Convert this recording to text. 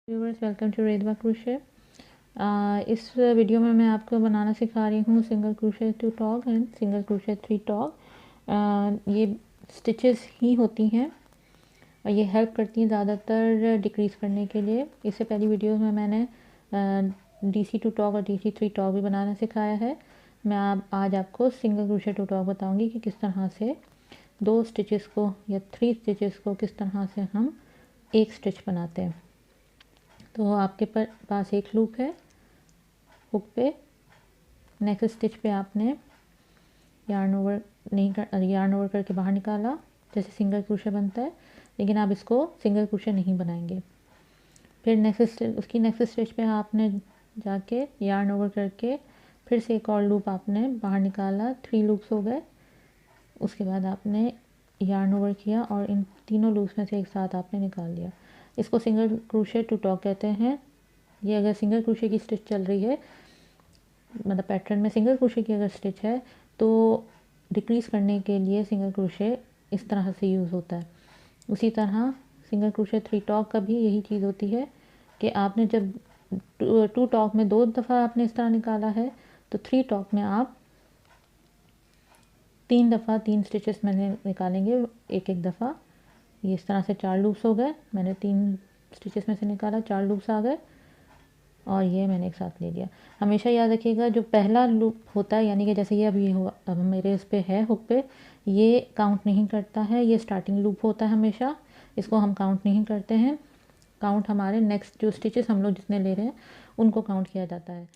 Viewers, welcome to रेदवा crochet. इस video में मैं आपको बनाना सिखा रही हूँ single crochet 2 tog and single crochet 3 tog. ये स्टिचेस ही होती हैं और ये हेल्प करती हैं ज़्यादातर डिक्रीज़ करने के लिए। इससे पहली वीडियो में मैंने DC 2 टॉग और DC 3 टॉग भी बनाना सिखाया है। मैं आज आपको सिंगल क्रोशे 2 टॉग बताऊँगी कि किस तरह से 2 स्टिचेस को या 3 स्टिचेस को किस तरह से हम एक स्टिच बनाते हैं। तो आपके पास एक लूप है हुक पे। नेक्स्ट स्टिच पे आपने यार्न ओवर करके बाहर निकाला, जैसे सिंगल क्रोशे बनता है, लेकिन आप इसको सिंगल क्रोशे नहीं बनाएंगे। फिर नेक्स्ट स्टिच पे आपने जाके यार्न ओवर करके फिर से एक और लूप आपने बाहर निकाला, 3 लूप्स हो गए। उसके बाद आपने यार्न ओवर किया और इन तीनों लूप्स में से एक साथ आपने निकाल लिया। इसको सिंगल क्रोशे 2 टॉग कहते हैं। ये अगर सिंगल क्रोशे की स्टिच चल रही है, मतलब पैटर्न में सिंगल क्रोशे की अगर स्टिच है, तो डिक्रीज़ करने के लिए सिंगल क्रोशे इस तरह से यूज़ होता है। उसी तरह सिंगल क्रोशे 3 टॉग का भी यही चीज़ होती है कि आपने जब 2 टॉग में 2 दफ़ा आपने इस तरह निकाला है, तो 3 टॉग में आप 3 दफ़ा 3 स्टिचेस मैंने निकालेंगे एक एक दफ़ा। ये इस तरह से 4 लूप्स हो गए। मैंने 3 स्टिचेस में से निकाला, 4 लूप्स आ गए और ये मैंने एक साथ ले लिया। हमेशा याद रखिएगा, जो पहला लूप होता है, यानी कि जैसे ये अभी हुआ, अब मेरे इस पे है हुक पे, ये काउंट नहीं करता है। ये स्टार्टिंग लूप होता है हमेशा, इसको हम काउंट नहीं करते हैं। काउंट हमारे नेक्स्ट जो स्टिचेस हम लोग जितने ले रहे हैं उनको काउंट किया जाता है।